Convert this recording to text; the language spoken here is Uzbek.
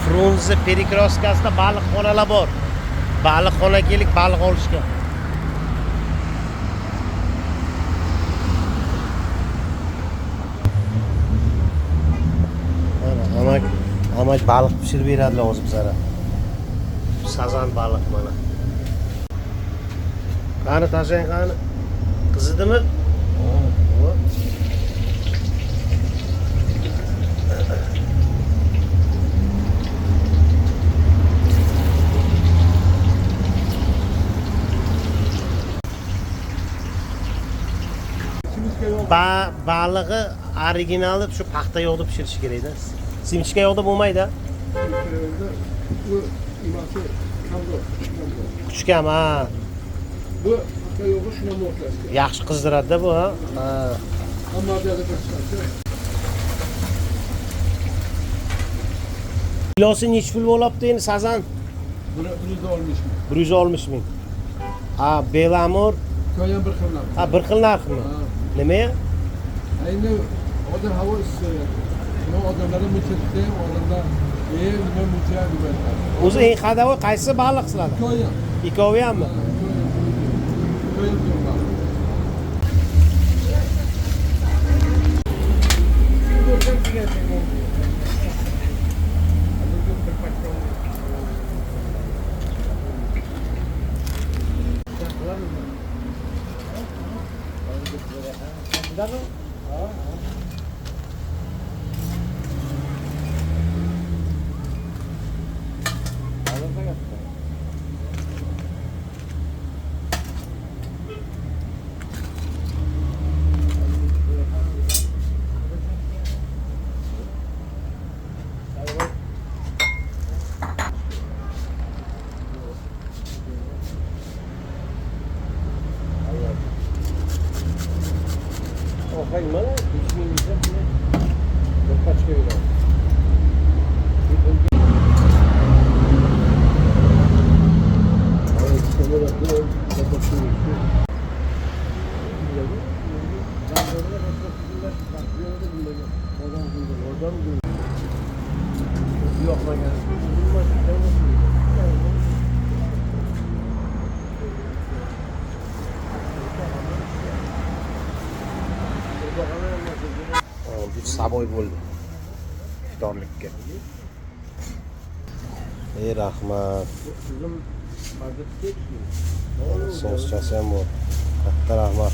Frunze perikroskasida baliq xonalar bor. Baliq xona kelik baliq olishga. Amak baliq pishirib beradilar hozir bizlarga. Sazan baliq mana. Qani tashlang qani. Qizidimi? Balığı originali shu paxta yog'da pishirish kerak-da. Simchka yog'da bo'lmaydi. Kuchkam, ha. Bu paxta yog'i shuni o'rtasiga. Yaxshi qizdiradi-da bu, ha. Hamma joyda ko'rsatadi. Kilosi nechi pul bo'lyapti endi sazan? 160 ming. 160 ming. Ha, belamur. Ko'yam bir xil narx. Ha, bir xil narxmi? Nima? Endi odam havo issiq. Bu odamlarga muchitdi, odamlar nima muchaydi bo'ladi. O'zi eng qadavoy qaysi baliq sizlarda? Ko'yam. Ikkovi hammi? Ko'yam yo'q. Hayır, bana düşmeyince yok başka bir şey. Bir saboy bo'ldi iftorlikka. Ey rahmat. So'zchasi ham bor. Katta rahmat.